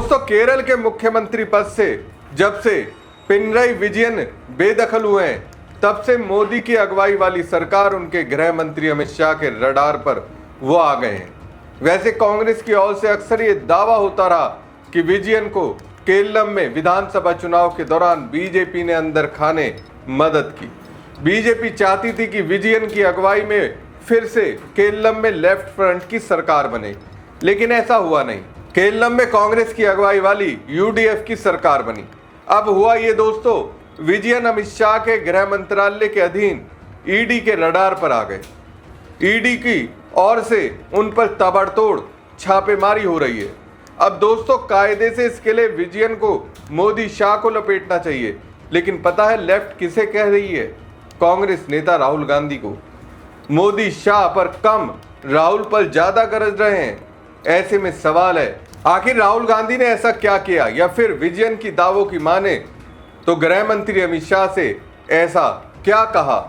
दोस्तों, केरल के मुख्यमंत्री पद से जब से पिनरई विजयन बेदखल हुए हैं, तब से मोदी की अगुवाई वाली सरकार, उनके गृह मंत्री अमित शाह के रडार पर वो आ गए हैं। वैसे कांग्रेस की ओर से अक्सर ये दावा होता रहा कि विजयन को केरल में विधानसभा चुनाव के दौरान बीजेपी ने अंदर खाने मदद की। बीजेपी चाहती थी कि विजयन की अगुवाई में फिर से केरल में लेफ्ट फ्रंट की सरकार बने, लेकिन ऐसा हुआ नहीं। केरल में कांग्रेस की अगुवाई वाली यूडीएफ की सरकार बनी। अब हुआ ये दोस्तों, विजयन अमित शाह के गृह मंत्रालय के अधीन ईडी के रडार पर आ गए। ईडी की ओर से उन पर ताबड़तोड़ छापेमारी हो रही है। अब दोस्तों, कायदे से इसके लिए विजयन को मोदी शाह को लपेटना चाहिए, लेकिन पता है लेफ्ट किसे कह रही है? कांग्रेस नेता राहुल गांधी को। मोदी शाह पर कम, राहुल पर ज्यादा गरज रहे हैं। ऐसे में सवाल है, आखिर राहुल गांधी ने ऐसा क्या किया, या फिर विजयन की दावों की माने तो गृह मंत्री अमित शाह से ऐसा क्या कहा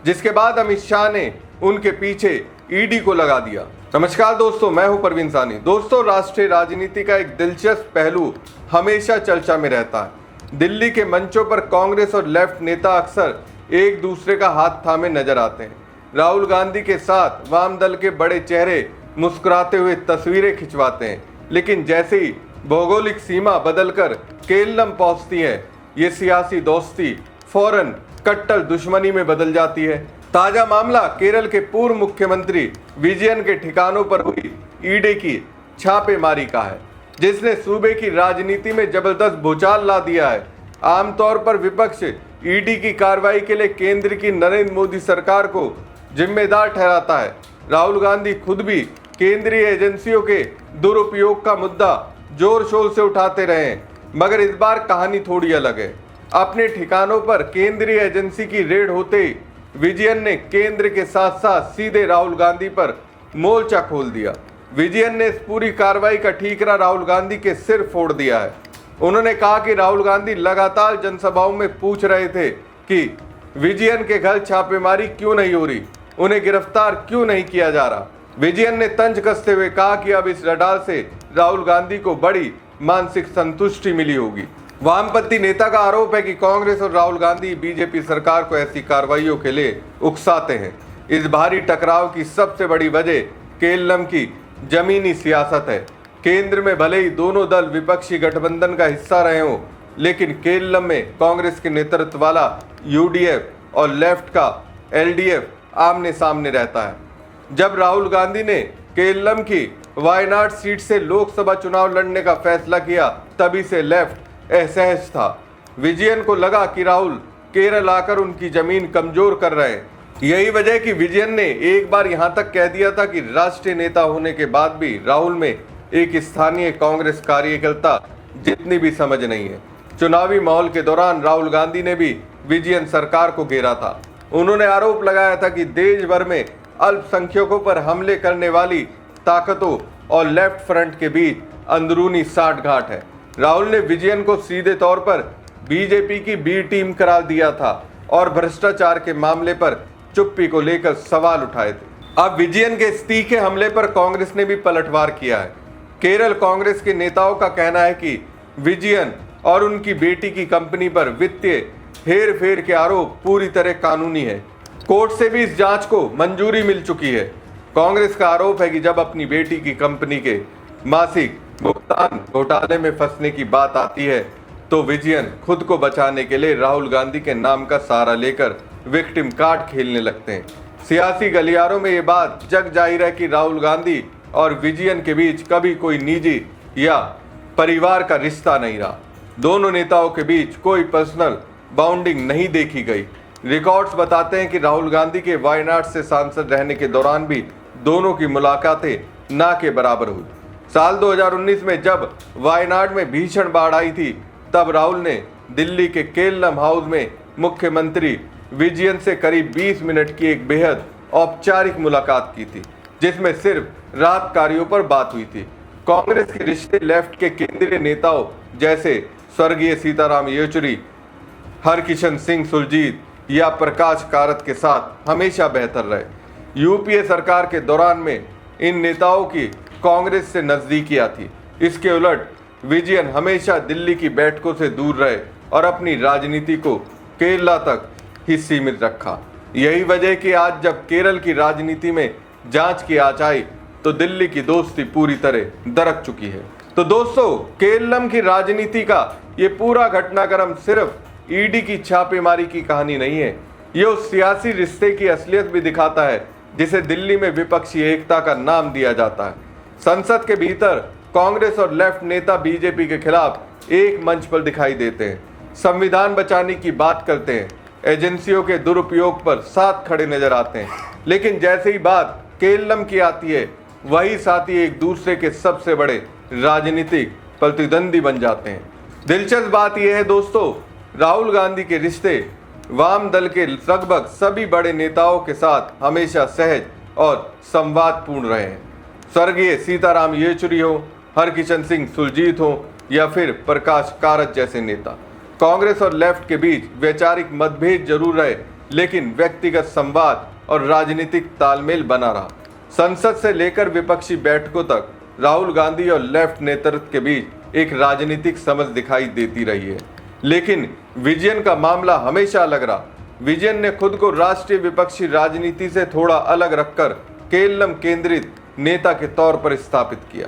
जिसके बाद अमित शाह ने उनके पीछे ईडी को लगा दिया। नमस्कार दोस्तों, मैं हूं परवीन सानी। दोस्तों, राष्ट्रीय राजनीति का एक दिलचस्प पहलू हमेशा चर्चा में रहता है। दिल्ली के मंचों पर कांग्रेस और लेफ्ट नेता अक्सर एक दूसरे का हाथ थामे नजर आते हैं। राहुल गांधी के साथ वाम दल के बड़े चेहरे मुस्कुराते हुए तस्वीरें खिंचवाते हैं, लेकिन जैसे ही भौगोलिक सीमा बदलकर केरल पहुंचती है, ये सियासी दोस्ती फौरन कट्टर दुश्मनी में बदल जाती है। ताजा मामला केरल के पूर्व मुख्यमंत्री विजयन के ठिकानों पर हुई ईडी की छापेमारी का है, जिसने सूबे की राजनीति में जबरदस्त भूचाल ला दिया है। आमतौर पर विपक्ष ईडी की कार्रवाई के लिए केंद्र की नरेंद्र मोदी सरकार को जिम्मेदार ठहराता है। राहुल गांधी खुद भी केंद्रीय एजेंसियों के दुरुपयोग का मुद्दा जोर शोर से उठाते रहे हैं, मगर इस बार कहानी थोड़ी अलग है। अपने ठिकानों पर केंद्रीय एजेंसी की रेड होते ही विजयन ने केंद्र के साथ साथ सीधे राहुल गांधी पर मोर्चा खोल दिया। विजयन ने इस पूरी कार्रवाई का ठीकरा राहुल गांधी के सिर फोड़ दिया है। उन्होंने कहा कि राहुल गांधी लगातार जनसभाओं में पूछ रहे थे कि विजयन के घर छापेमारी क्यों नहीं हो रही, उन्हें गिरफ्तार क्यों नहीं किया जा रहा। विजयन ने तंज कसते हुए कहा कि अब इस रडार से राहुल गांधी को बड़ी मानसिक संतुष्टि मिली होगी। वामपंथी नेता का आरोप है कि कांग्रेस और राहुल गांधी बीजेपी सरकार को ऐसी कार्रवाइयों के लिए उकसाते हैं। इस भारी टकराव की सबसे बड़ी वजह केरल की जमीनी सियासत है। केंद्र में भले ही दोनों दल विपक्षी गठबंधन का हिस्सा रहे हों, लेकिन केरल में कांग्रेस के नेतृत्व वाला यूडीएफ और लेफ्ट का एलडीएफ आमने सामने रहता है। जब राहुल गांधी ने केरल की वायनाड सीट से लोकसभा चुनाव लड़ने का फैसला किया, तभी से लेफ्ट असहज था। विजयन को लगा कि राहुल केरल आकर उनकी जमीन कमजोर कर रहे हैं। यही वजह कि विजयन ने एक बार यहां तक कह दिया था कि राष्ट्रीय नेता होने के बाद भी राहुल में एक स्थानीय कांग्रेस कार्यकर्ता जितनी भी समझ नहीं है। चुनावी माहौल के दौरान राहुल गांधी ने भी विजयन सरकार को घेरा था। उन्होंने आरोप लगाया था कि देश भर में अल्पसंख्यकों पर हमले करने वाली ताकतों और लेफ्ट फ्रंट के बीच अंदरूनी साठगांठ है। राहुल ने विजयन को सीधे तौर पर बीजेपी की बी टीम करार दिया था और भ्रष्टाचार के मामले पर चुप्पी को लेकर सवाल उठाए थे। अब विजयन के इस तीखे हमले पर कांग्रेस ने भी पलटवार किया है। केरल कांग्रेस के नेताओं का कहना है कि विजयन और उनकी बेटी की कंपनी पर वित्तीय हेरफेर के आरोप पूरी तरह कानूनी है। कोर्ट से भी इस जांच को मंजूरी मिल चुकी है। कांग्रेस का आरोप है कि जब अपनी बेटी की कंपनी के मासिक भुगतान घोटाले में फंसने की बात आती है, तो विजयन खुद को बचाने के लिए राहुल गांधी के नाम का सहारा लेकर विक्टिम कार्ड खेलने लगते हैं। सियासी गलियारों में ये बात जग जाहिर है कि राहुल गांधी और विजयन के बीच कभी कोई निजी या परिवार का रिश्ता नहीं रहा। दोनों नेताओं के बीच कोई पर्सनल बाउंडिंग नहीं देखी गई। रिकॉर्ड्स बताते हैं कि राहुल गांधी के वायनाड से सांसद रहने के दौरान भी दोनों की मुलाकातें ना के बराबर हुई। साल 2019 में जब वायनाड में भीषण बाढ़ आई थी, तब राहुल ने दिल्ली के केरल हाउस में मुख्यमंत्री विजयन से करीब 20 मिनट की एक बेहद औपचारिक मुलाकात की थी, जिसमें सिर्फ राहत कार्यों पर बात हुई थी। कांग्रेस के रिश्ते लेफ्ट के केंद्रीय नेताओं जैसे स्वर्गीय सीताराम येचुरी, हरकिशन सिंह सुरजीत या प्रकाश कारत के साथ हमेशा बेहतर रहे। यूपीए सरकार के दौरान में इन नेताओं की कांग्रेस से नजदीकियां थी। इसके उलट विजयन हमेशा दिल्ली की बैठकों से दूर रहे और अपनी राजनीति को केरला तक ही सीमित रखा। यही वजह कि आज जब केरल की राजनीति में जांच की आंच आई तो दिल्ली की दोस्ती पूरी तरह दरक चुकी है। तो दोस्तों, केरलम की राजनीति का ये पूरा घटनाक्रम सिर्फ ईडी की छापेमारी की कहानी नहीं है, ये उस सियासी रिश्ते की असलियत भी दिखाता है जिसे दिल्ली में विपक्षी एकता का नाम दिया जाता है। संसद के भीतर कांग्रेस और लेफ्ट नेता बीजेपी के खिलाफ एक मंच पर दिखाई देते हैं, संविधान बचाने की बात करते हैं, एजेंसियों के दुरुपयोग पर साथ खड़े नजर आते हैं, लेकिन जैसे ही बात केरलम की आती है वही साथी एक दूसरे के सबसे बड़े राजनीतिक प्रतिद्वंदी बन जाते हैं। दिलचस्प बात यह है दोस्तों, राहुल गांधी के रिश्ते वाम दल के लगभग सभी बड़े नेताओं के साथ हमेशा सहज और संवादपूर्ण रहे हैं। स्वर्गीय सीताराम येचुरी हो, हरकिशन सिंह सुरजीत हो या फिर प्रकाश कारत जैसे नेता। कांग्रेस और लेफ्ट के बीच वैचारिक मतभेद जरूर रहे, लेकिन व्यक्तिगत संवाद और राजनीतिक तालमेल बना रहा। संसद से लेकर विपक्षी बैठकों तक राहुल गांधी और लेफ्ट नेतृत्व के बीच एक राजनीतिक समझ दिखाई देती रही है। लेकिन विजयन का मामला हमेशा अलग रहा। विजयन ने खुद को राष्ट्रीय विपक्षी राजनीति से थोड़ा अलग रखकर केरलम केंद्रित नेता के तौर पर स्थापित किया।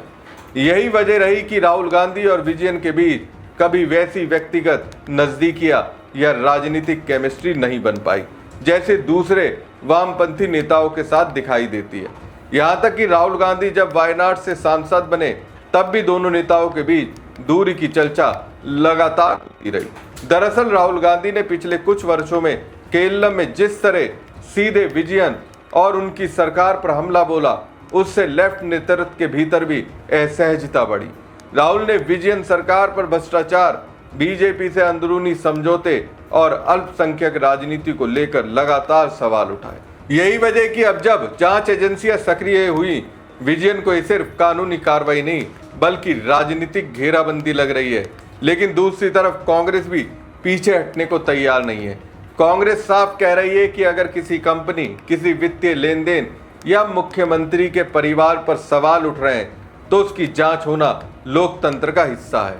यही वजह रही कि राहुल गांधी और विजयन के बीच कभी वैसी व्यक्तिगत नजदीकियां या राजनीतिक केमिस्ट्री नहीं बन पाई जैसे दूसरे वामपंथी नेताओं के साथ दिखाई देती है। यहाँ तक कि राहुल गांधी जब वायनाड से सांसद बने तब भी दोनों नेताओं के बीच दूरी की चर्चा लगातार होती रही। दरअसल राहुल गांधी ने पिछले कुछ वर्षों में केरलम में जिस तरह सीधे विजयन और उनकी सरकार पर हमला बोला, उससे लेफ्ट नेतृत्व के भीतर भी असहजता बढ़ी। राहुल ने विजयन सरकार पर भ्रष्टाचार, बीजेपी से अंदरूनी समझौते और अल्पसंख्यक राजनीति को लेकर लगातार सवाल उठाए। यही वजह कि अब जब जांच एजेंसियां सक्रिय हुई, विजयन को सिर्फ कानूनी कार्रवाई नहीं बल्कि राजनीतिक घेराबंदी लग रही है। लेकिन दूसरी तरफ कांग्रेस भी पीछे हटने को तैयार नहीं है। कांग्रेस साफ कह रही है कि अगर किसी कंपनी, किसी वित्तीय लेन देन या मुख्यमंत्री के परिवार पर सवाल उठ रहे हैं तो उसकी जांच होना लोकतंत्र का हिस्सा है।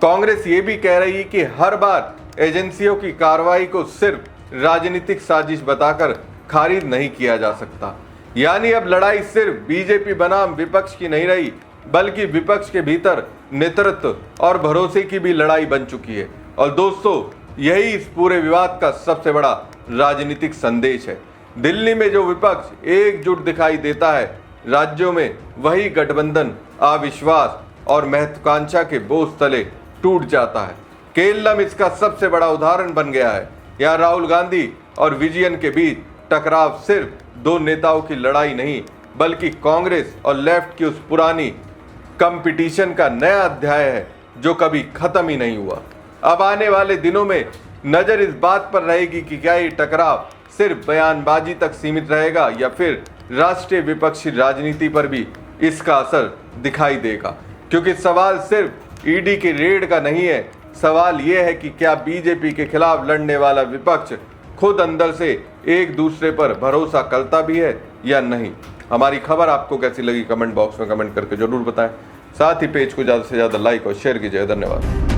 कांग्रेस ये भी कह रही है कि हर बार एजेंसियों की कार्रवाई को सिर्फ राजनीतिक साजिश बताकर खारिज नहीं किया जा सकता। यानी अब लड़ाई सिर्फ बीजेपी बनाम विपक्ष की नहीं रही बल्कि विपक्ष के भीतर नेतृत्व और भरोसे की भी लड़ाई बन चुकी है। और दोस्तों, यही इस पूरे विवाद का सबसे बड़ा राजनीतिक संदेश है। दिल्ली में जो विपक्ष एकजुट दिखाई देता है, राज्यों में वही गठबंधन अविश्वास और महत्वाकांक्षा के बोझ तले टूट जाता है। केरलम इसका सबसे बड़ा उदाहरण बन गया है। यहाँ राहुल गांधी और विजयन के बीच टकराव सिर्फ दो नेताओं की लड़ाई नहीं बल्कि कांग्रेस और लेफ्ट की उस पुरानी कंपटीशन का नया अध्याय है जो कभी खत्म ही नहीं हुआ। अब आने वाले दिनों में नजर इस बात पर रहेगी कि क्या ये टकराव सिर्फ बयानबाजी तक सीमित रहेगा या फिर राष्ट्रीय विपक्षी राजनीति पर भी इसका असर दिखाई देगा। क्योंकि सवाल सिर्फ ईडी के रेड का नहीं है, सवाल यह है कि क्या बीजेपी के खिलाफ लड़ने वाला विपक्ष खुद अंदर से एक दूसरे पर भरोसा करता भी है या नहीं। हमारी खबर आपको कैसी लगी कमेंट बॉक्स में कमेंट करके जरूर बताएं। साथ ही पेज को ज़्यादा से ज़्यादा लाइक और शेयर कीजिए। धन्यवाद।